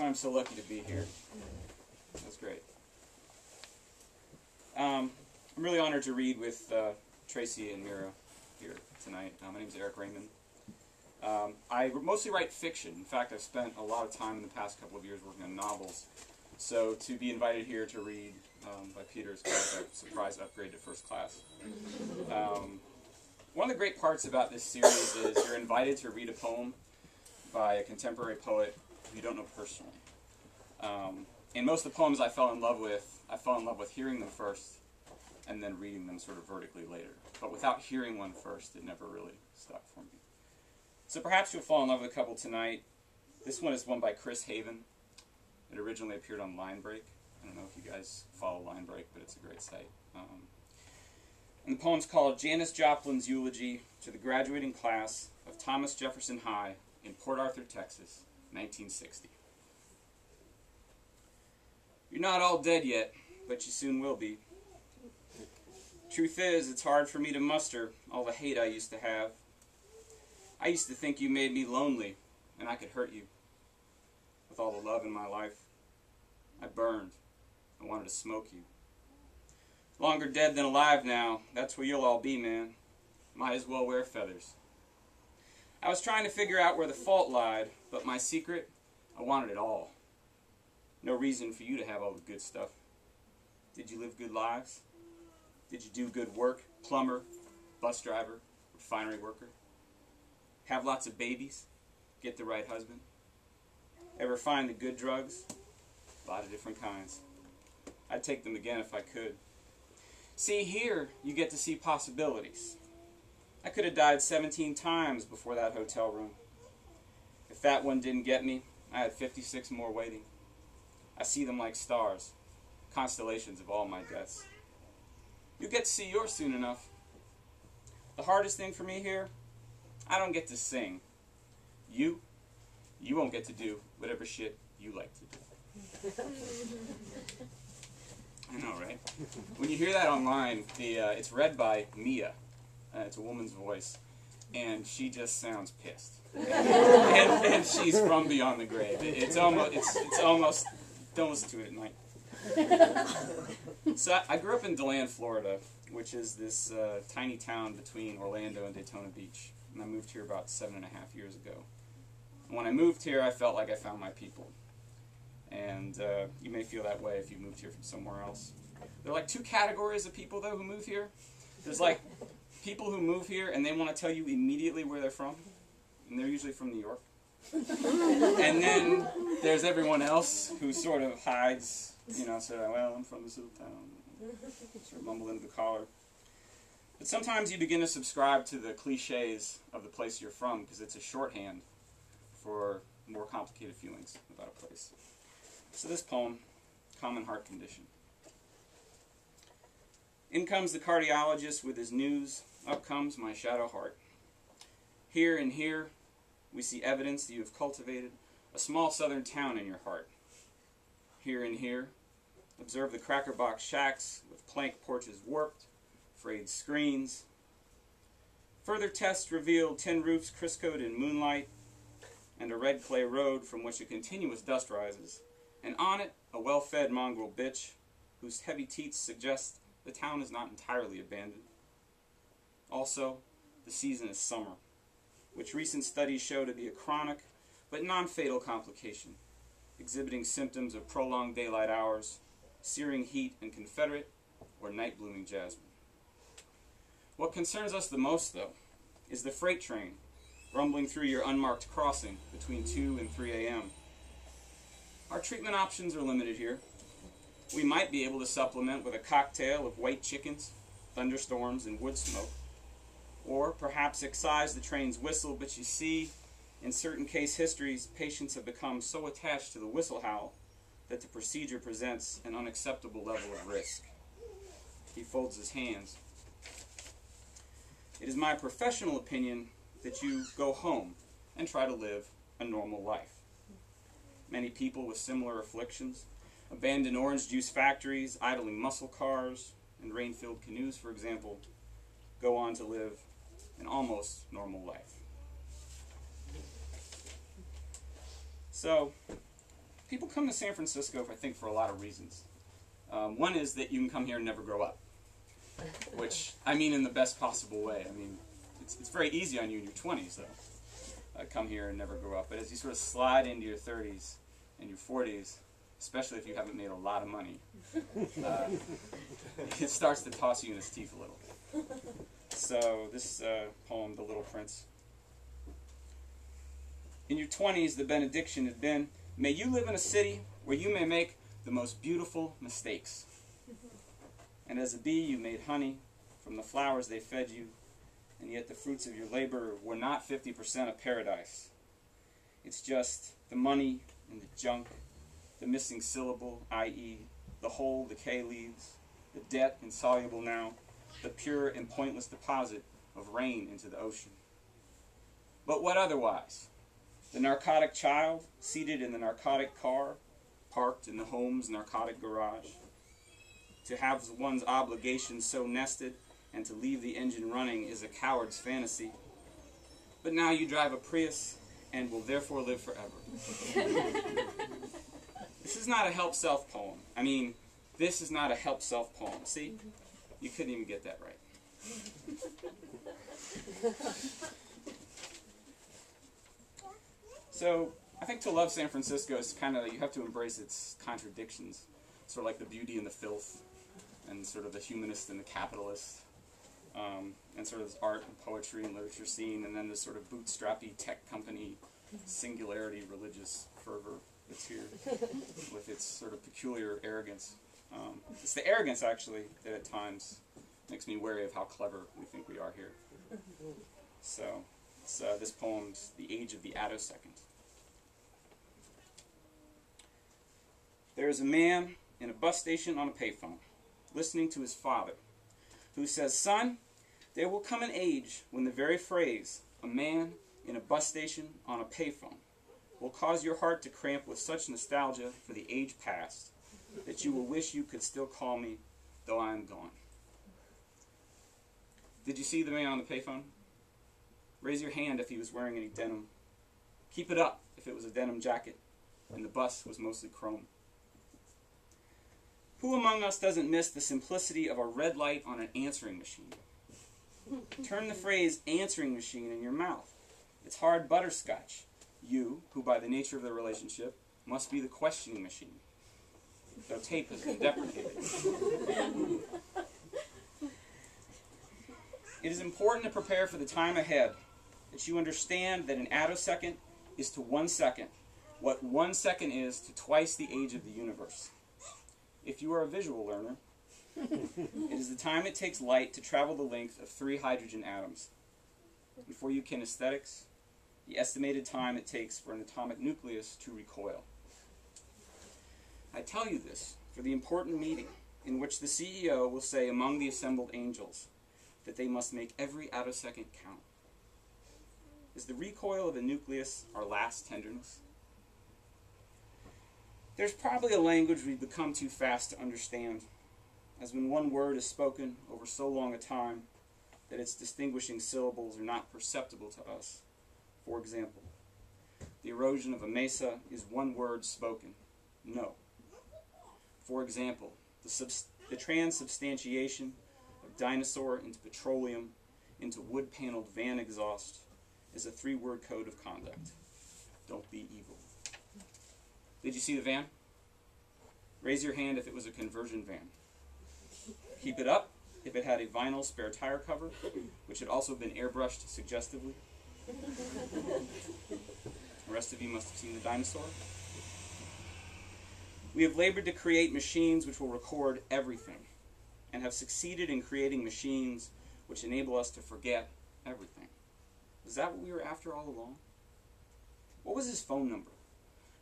why I'm so lucky to be here. That's great. I'm really honored to read with Tracy and Mira here tonight. My name's Eric Raymond. I mostly write fiction. In fact, I've spent a lot of time in the past couple of years working on novels. So to be invited here to read by Peter is kind of a surprise upgrade to first class. One of the great parts about this series is you're invited to read a poem by a contemporary poet who you don't know personally. And most of the poems I fell in love with hearing them first and then reading them sort of vertically later. But without hearing one first, it never really stuck for me. So perhaps you'll fall in love with a couple tonight. This one is one by Chris Haven. It originally appeared on Line Break. I don't know if you guys follow Line Break, but it's a great site. And the poem's called Janis Joplin's Eulogy to the Graduating Class of Thomas Jefferson High in Port Arthur, Texas, 1960. You're not all dead yet, but you soon will be. Truth is, it's hard for me to muster all the hate I used to have. I used to think you made me lonely, and I could hurt you. With all the love in my life, I burned. I wanted to smoke you. Longer dead than alive now, that's where you'll all be, man. Might as well wear feathers. I was trying to figure out where the fault lied, but my secret, I wanted it all. No reason for you to have all the good stuff. Did you live good lives? Did you do good work? Plumber, bus driver, refinery worker? Have lots of babies? Get the right husband? Ever find the good drugs? A lot of different kinds. I'd take them again if I could. See, here you get to see possibilities. I could have died 17 times before that hotel room. If that one didn't get me, I had 56 more waiting. I see them like stars, constellations of all my deaths. You'll get to see yours soon enough. The hardest thing for me here, I don't get to sing. You won't get to do whatever shit you like to do. I know, right? When you hear that online, it's read by Mia. It's a woman's voice. And she just sounds pissed. And she's from beyond the grave. It's almost, don't listen to it at night. So I grew up in DeLand, Florida, which is this tiny town between Orlando and Daytona Beach. And I moved here about 7.5 years ago. And when I moved here, I felt like I found my people. And you may feel that way if you moved here from somewhere else. There are like two categories of people, though, who move here. There's like people who move here and they want to tell you immediately where they're from. And they're usually from New York. And then there's everyone else who sort of hides, you know, say, well, I'm from this little town. Sort of mumble into the collar. But sometimes you begin to subscribe to the cliches of the place you're from because it's a shorthand for more complicated feelings about a place. So this poem, Common Heart Condition. In comes the cardiologist with his news, up comes my shadow heart. Here and here, we see evidence that you have cultivated a small southern town in your heart. Here and here, observe the cracker box shacks with plank porches warped, frayed screens. Further tests revealed tin roofs criscoed in moonlight and a red clay road from which a continuous dust rises, and on it a well-fed mongrel bitch whose heavy teats suggest the town is not entirely abandoned. Also, the season is summer, which recent studies show to be a chronic but non-fatal complication, exhibiting symptoms of prolonged daylight hours, searing heat and Confederate, or night-blooming jasmine. What concerns us the most, though, is the freight train rumbling through your unmarked crossing between 2 and 3 a.m. Our treatment options are limited here. We might be able to supplement with a cocktail of white chickens, thunderstorms, and wood smoke, or perhaps excise the train's whistle, but you see, in certain case histories, patients have become so attached to the whistle howl that the procedure presents an unacceptable level of risk. He folds his hands. It is my professional opinion that you go home and try to live a normal life. Many people with similar afflictions, abandoned orange juice factories, idling muscle cars, and rain-filled canoes, for example, go on to live an almost normal life. So, people come to San Francisco, I think, for a lot of reasons. One is that you can come here and never grow up, which I mean in the best possible way. I mean, it's very easy on you in your 20s, though. Come here and never grow up. But as you sort of slide into your 30s and your 40s, especially if you haven't made a lot of money, it starts to toss you in its teeth a little. So this poem, The Little Prince. In your 20s, the benediction had been, may you live in a city where you may make the most beautiful mistakes. And as a bee, you made honey from the flowers they fed you, and yet the fruits of your labor were not 50% of paradise. It's just the money and the junk, the missing syllable, i.e., the whole decay leaves, the debt insoluble now, the pure and pointless deposit of rain into the ocean. But what otherwise? The narcotic child, seated in the narcotic car, parked in the home's narcotic garage. To have one's obligations so nested and to leave the engine running is a coward's fantasy. But now you drive a Prius and will therefore live forever. This is not a help self poem. I mean, this is not a help self poem. See? You couldn't even get that right. So, I think to love San Francisco is kind of, you have to embrace its contradictions. Sort of like the beauty and the filth, and sort of the humanist and the capitalist, and sort of this art and poetry and literature scene, and then this sort of bootstrappy tech company singularity religious fervor that's here with its sort of peculiar arrogance. It's the arrogance, actually, that at times makes me wary of how clever we think we are here. So, this poem's The Age of the Attosecond. There is a man in a bus station on a payphone, listening to his father, who says, son, there will come an age when the very phrase, a man in a bus station on a payphone, will cause your heart to cramp with such nostalgia for the age past that you will wish you could still call me, though I am gone. Did you see the man on the payphone? Raise your hand if he was wearing any denim. Keep it up if it was a denim jacket, and the bus was mostly chrome. Who among us doesn't miss the simplicity of a red light on an answering machine? Turn the phrase answering machine in your mouth. It's hard butterscotch. You, who by the nature of the relationship, must be the questioning machine, though tape has been deprecated. It is important to prepare for the time ahead, that you understand that an attosecond is to 1 second what 1 second is to twice the age of the universe. If you are a visual learner, it is the time it takes light to travel the length of 3 hydrogen atoms. And for you kinesthetics, the estimated time it takes for an atomic nucleus to recoil. I tell you this for the important meeting in which the CEO will say among the assembled angels that they must make every attosecond count. Is the recoil of a nucleus our last tenderness? There's probably a language we've become too fast to understand, as when one word is spoken over so long a time that its distinguishing syllables are not perceptible to us. For example, the erosion of a mesa is one word spoken, no. For example, the transubstantiation of dinosaur into petroleum into wood-paneled van exhaust is a 3-word code of conduct. Don't be evil. Did you see the van? Raise your hand if it was a conversion van. Keep it up if it had a vinyl spare tire cover, which had also been airbrushed suggestively. The rest of you must have seen the dinosaur. We have labored to create machines which will record everything, and have succeeded in creating machines which enable us to forget everything. Is that what we were after all along? What was his phone number?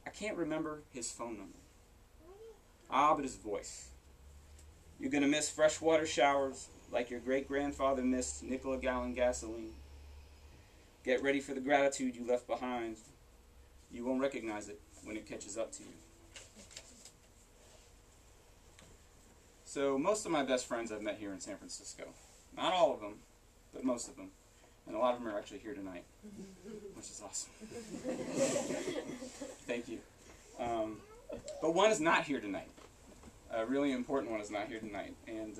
I can't remember his phone number. Ah, but his voice. You're going to miss freshwater showers like your great-grandfather missed nickel-a-gallon gasoline. Get ready for the gratitude you left behind. You won't recognize it when it catches up to you. So most of my best friends I've met here in San Francisco. Not all of them, but most of them. And a lot of them are actually here tonight, which is awesome. Thank you. But one is not here tonight. A really important one is not here tonight. And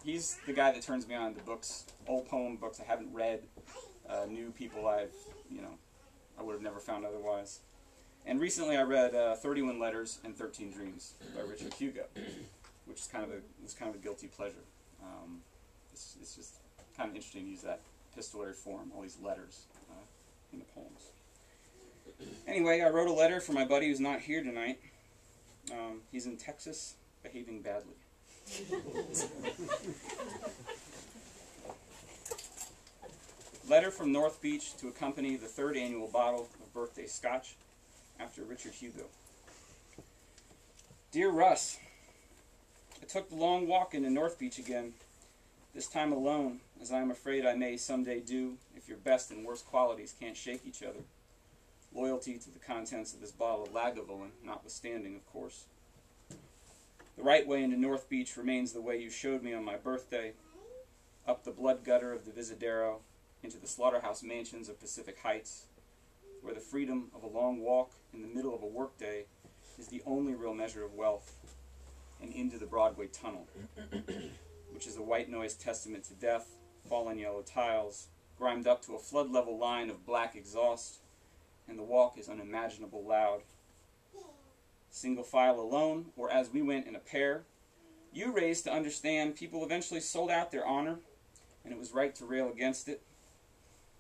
he's the guy that turns me on to books, old poem books I haven't read, new people I would have never found otherwise. And recently I read 31 Letters and 13 Dreams by Richard Hugo, which is kind of a guilty pleasure. It's just kind of interesting to use that epistolary form, all these letters in the poems. Anyway, I wrote a letter for my buddy who's not here tonight. He's in Texas, behaving badly. Letter from North Beach to accompany the 3rd annual bottle of birthday scotch after Richard Hugo. Dear Russ, I took the long walk into North Beach again, this time alone, as I am afraid I may someday do if your best and worst qualities can't shake each other. Loyalty to the contents of this bottle of Lagavulin notwithstanding, of course. The right way into North Beach remains the way you showed me on my birthday, up the blood gutter of the Visadero, into the slaughterhouse mansions of Pacific Heights, where the freedom of a long walk in the middle of a workday is the only real measure of wealth, and into the Broadway Tunnel, which is a white noise testament to death, fallen yellow tiles, grimed up to a flood-level line of black exhaust, and the walk is unimaginable loud. Single file alone, or as we went in a pair, you raised to understand people eventually sold out their honor, and it was right to rail against it.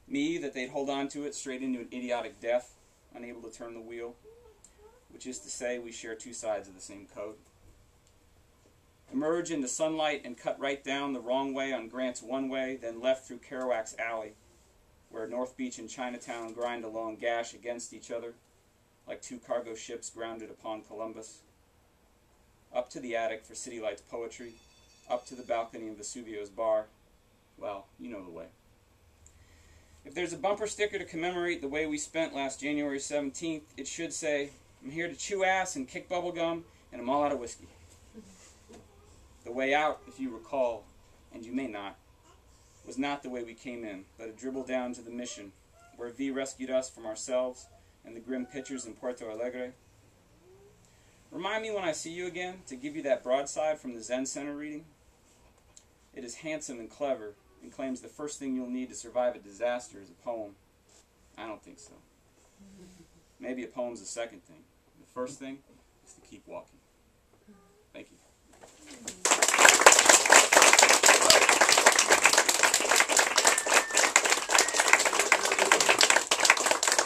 Me, that they'd hold on to it straight into an idiotic death, unable to turn the wheel, which is to say we share two sides of the same code. Emerge into sunlight and cut right down the wrong way on Grant's one way, then left through Kerouac's alley, where North Beach and Chinatown grind a long gash against each other, like two cargo ships grounded upon Columbus. Up to the attic for City Lights poetry, up to the balcony of Vesuvio's bar. Well, you know the way. If there's a bumper sticker to commemorate the way we spent last January 17th, it should say, I'm here to chew ass and kick bubblegum, and I'm all out of whiskey. The way out, if you recall, and you may not, was not the way we came in, but a dribble down to the Mission, where V rescued us from ourselves and the grim pictures in Puerto Alegre. Remind me when I see you again to give you that broadside from the Zen Center reading. It is handsome and clever, and claims the first thing you'll need to survive a disaster is a poem. I don't think so. Maybe a poem's the second thing. The first thing is to keep walking.